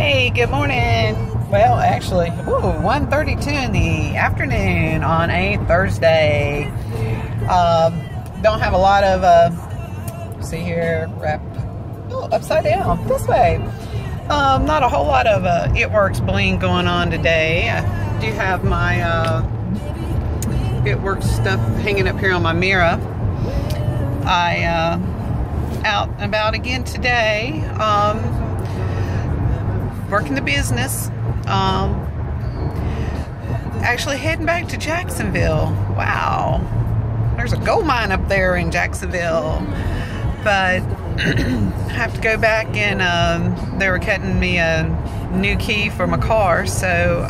Hey, good morning. Well, actually, 1:32 in the afternoon on a Thursday. Don't have a lot of, see here, upside down, this way. Not a whole lot of It Works bling going on today. I do have my It Works stuff hanging up here on my mirror. Out and about again today. Working the business. Actually heading back to Jacksonville. Wow. There's a gold mine up there in Jacksonville. But I have to go back and they were cutting me a new key for my car. So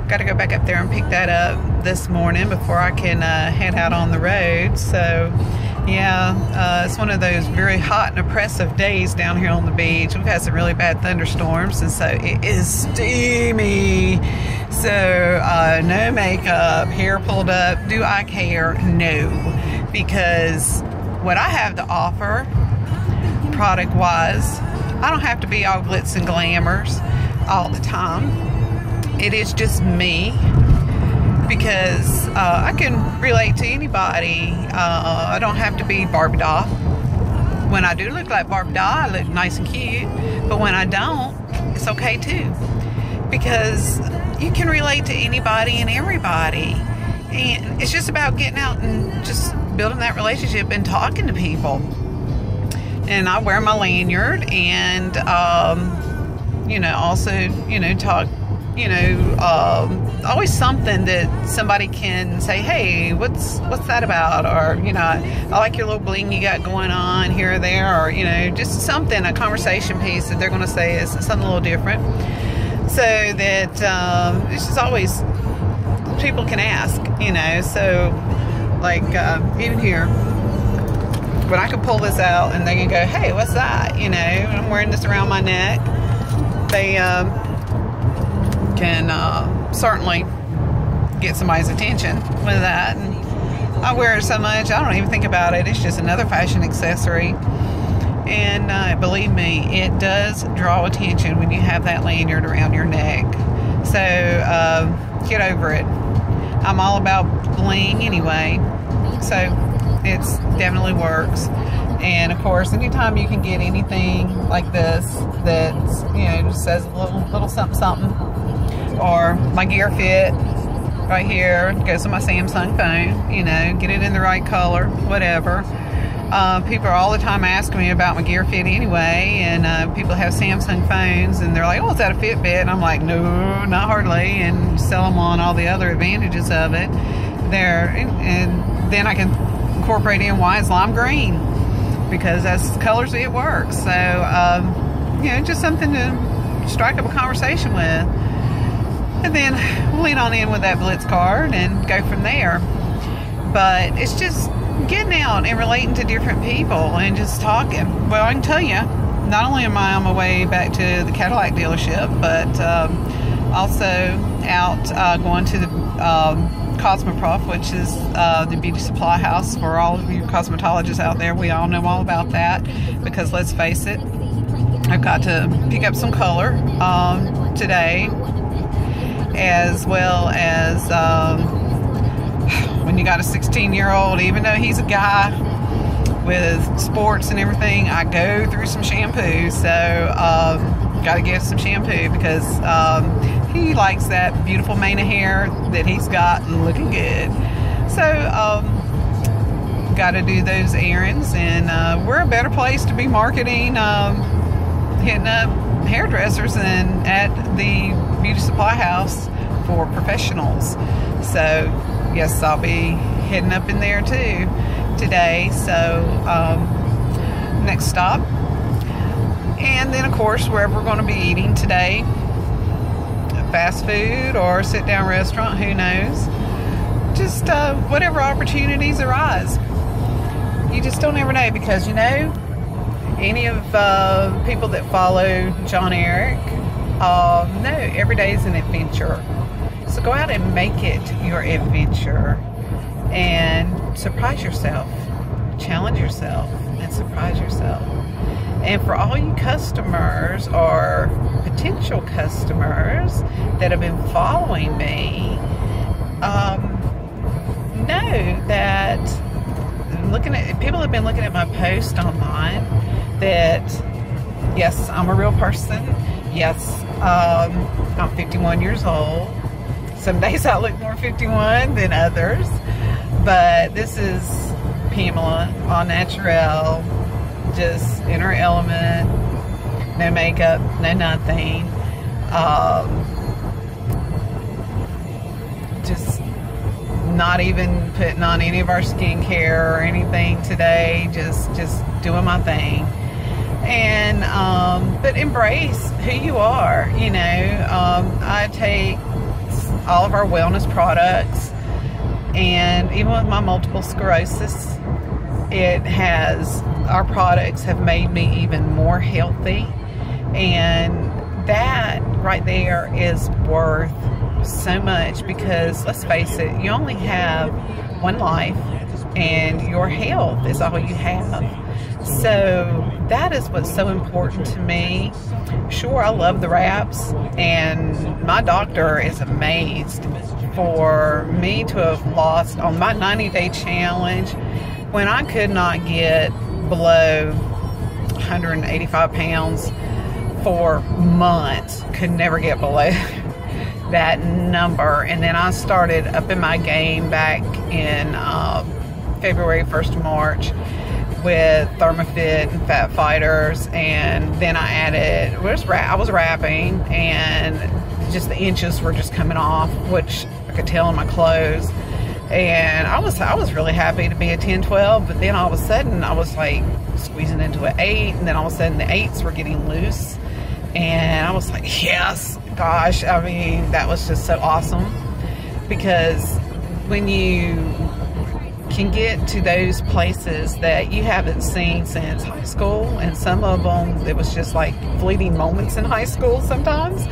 got to go back up there and pick that up this morning before I can head out on the road. So yeah, it's one of those very hot and oppressive days down here on the beach. We've had some really bad thunderstorms, and so it is steamy. So no makeup, hair pulled up. Do I care? No, because what I have to offer product-wise, I don't have to be all glitz and glamours all the time. It is just me. Because I can relate to anybody. I don't have to be Barbie doll. When I do look like Barbie doll, I look nice and cute. But when I don't, it's okay too. Because you can relate to anybody and everybody. And it's just about getting out and just building that relationship and talking to people. And I wear my lanyard and, also, talk. Always something that somebody can say, hey, what's that about? Or, I like your little bling you got going on here or there, or, just something, a conversation piece that they're going to say is something a little different. So that it's just always, people can ask, so like even here, when I can pull this out and they can go, hey, what's that? I'm wearing this around my neck. They can certainly get somebody's attention with that. And I wear it so much I don't even think about it. It's just another fashion accessory, and believe me, it does draw attention when you have that lanyard around your neck. So get over it. I'm all about bling anyway, so it's definitely works. And of course, anytime you can get anything like this that just says a little something, or my Gear Fit right here goes to my Samsung phone, get it in the right color, whatever. People are all the time asking me about my Gear Fit anyway, and people have Samsung phones and they're like, oh, is that a Fitbit? And I'm like, no, not hardly, and sell them on all the other advantages of it there. And then I can incorporate in why it's lime green, because that's the colors It Works. So just something to strike up a conversation with. And then we'll lean on in with that Blitz card and go from there. But it's just getting out and relating to different people and just talking. Well, I can tell you, not only am I on my way back to the Cadillac dealership, but also out going to the Cosmoprof, which is the beauty supply house for all of you cosmetologists out there. We all know all about that, because let's face it, I've got to pick up some color today, as well as when you got a 16-year-old, even though he's a guy with sports and everything, I go through some shampoo. So got to get some shampoo, because he likes that beautiful mane of hair that he's got looking good. So got to do those errands, and we're a better place to be marketing, hitting up hairdressers than at the beauty supply house for professionals. So yes, I'll be heading up in there too today. So next stop, and then of course wherever we're going to be eating today, fast food or sit down restaurant, who knows, just whatever opportunities arise. You just don't ever know, because any of people that follow John Eric know every day is an adventure. So go out and make it your adventure and surprise yourself, challenge yourself, and surprise yourself. And for all you customers or potential customers that have been following me, know that people have been looking at my post online that yes, I'm a real person. Yes, I'm 51 years old. Some days I look more 51 than others, but this is Pamela, all natural, just in her element, no makeup, no nothing, just not even putting on any of our skincare or anything today, just doing my thing. And but embrace who you are. You know, I take all of our wellness products, and even with my multiple sclerosis, our products have made me even more healthy, and that right there is worth so much, because let's face it, you only have one life and your health is all you have. So that is what's so important to me. Sure, I love the wraps, and my doctor is amazed for me to have lost on my 90-day challenge when I could not get below 185 pounds for months, could never get below that number. And then I started upping my game back in February 1st March with ThermaFit and Fat Fighters, and then I added, I was wrapping, and just the inches were just coming off, which I could tell in my clothes. And I was really happy to be a 10-12, but then all of a sudden I was like squeezing into an 8, and then all of a sudden the 8s were getting loose, and I was like, yes, gosh, I mean, that was just so awesome, because when you can get to those places that you haven't seen since high school, and some of them, it was just like fleeting moments in high school sometimes,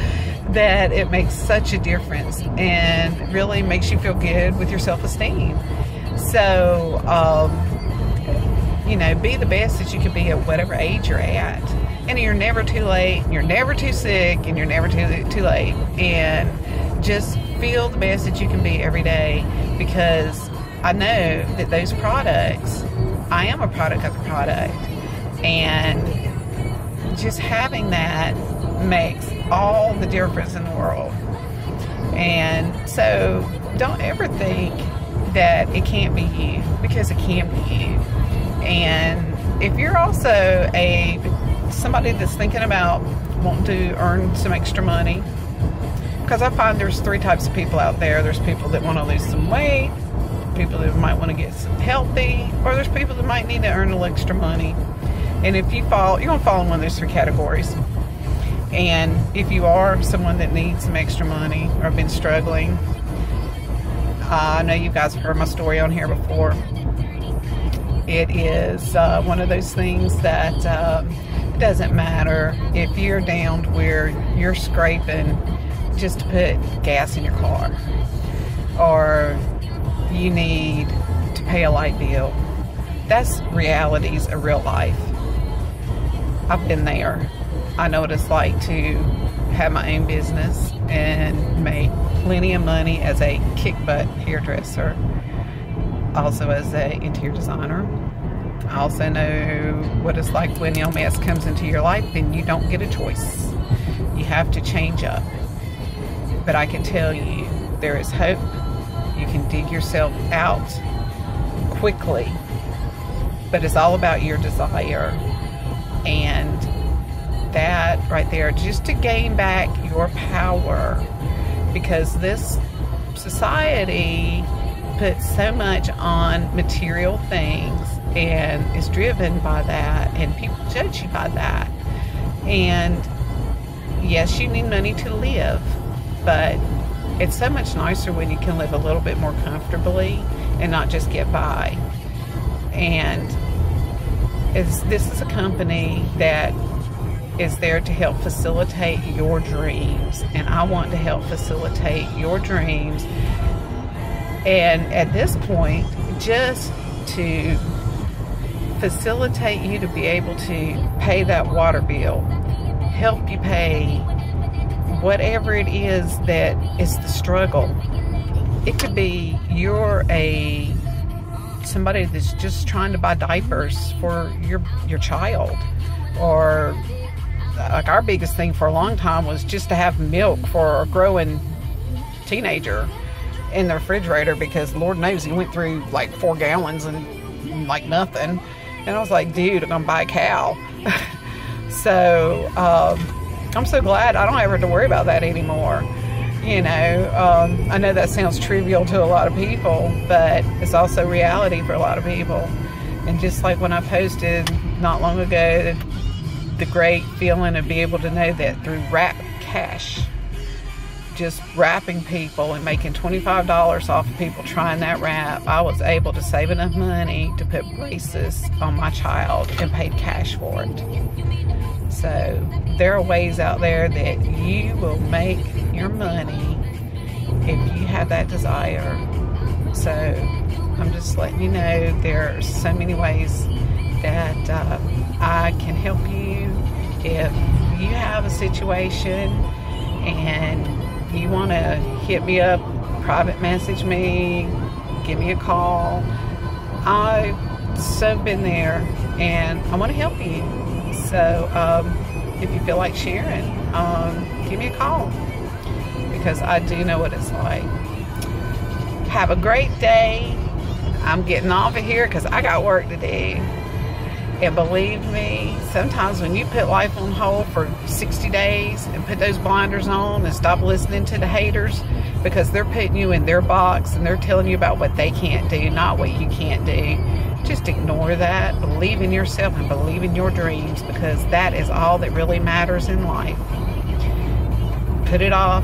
that it makes such a difference and really makes you feel good with your self-esteem. So, you know, be the best that you can be at whatever age you're at. And you're never too late, and you're never too sick, and you're never too late. And just feel the best that you can be every day, because I know that those products, I am a product of the product, and just having that makes all the difference in the world. And so don't ever think that it can't be you, because it can be you. And if you're also somebody that's thinking about wanting to earn some extra money, because I find there's 3 types of people out there. There's people that want to lose some weight, people that might want to get some healthy, or there's people that might need to earn a little extra money. And if you're going to fall in one of those 3 categories. And if you are someone that needs some extra money or been struggling, I know you guys have heard my story on here before. It is one of those things that it doesn't matter if you're down to where you're scraping just to put gas in your car, or you need to pay a light bill. That's realities of real life. I've been there. I know what it's like to have my own business and make plenty of money as a kick-butt hairdresser, also as an interior designer. I also know what it's like when your mess comes into your life and you don't get a choice. You have to change up. But I can tell you, there is hope. You can dig yourself out quickly, but it's all about your desire. And that right there, just to gain back your power, because this society puts so much on material things and is driven by that, and people judge you by that. And yes, you need money to live, but it's so much nicer when you can live a little bit more comfortably and not just get by. And this is a company that is there to help facilitate your dreams, and I want to help facilitate your dreams. And at this point, just to facilitate you to be able to pay that water bill, help you pay whatever it is that is the struggle. It could be you're somebody that's just trying to buy diapers for your child, or like our biggest thing for a long time was just to have milk for a growing teenager in the refrigerator, because Lord knows he went through like 4 gallons and like nothing. And I was like, dude, I'm gonna buy a cow. So I'm so glad I don't ever have to worry about that anymore. You know, I know that sounds trivial to a lot of people, but it's also reality for a lot of people. And just like when I posted not long ago, the great feeling of being able to know that through Wrap Cash, just wrapping people and making $25 off of people trying that wrap, I was able to save enough money to put braces on my child and paid cash for it. So there are ways out there that you will make your money if you have that desire. So I'm just letting you know there are so many ways that I can help you. If you have a situation and you want to hit me up, private message me, give me a call, I've so been there and I want to help you. So if you feel like sharing, give me a call, because I do know what it's like. Have a great day. I'm getting off of here because I got work to do. And believe me, sometimes when you put life on hold for 60 days and put those blinders on and stop listening to the haters, because they're putting you in their box and they're telling you about what they can't do, not what you can't do, just ignore that. Believe in yourself and believe in your dreams, because that is all that really matters in life. Put it off,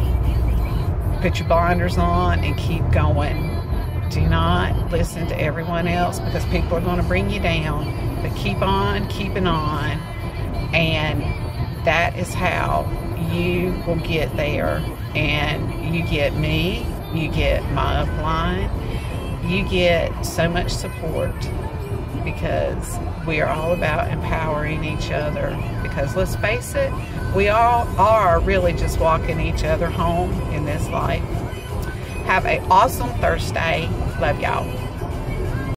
put your blinders on, and keep going. Do not listen to everyone else, because people are going to bring you down. But keep on keeping on, and that is how you will get there. And you get me, you get my upline, you get so much support, because we are all about empowering each other. Because let's face it, we all are really just walking each other home in this life. Have an awesome Thursday. Love y'all.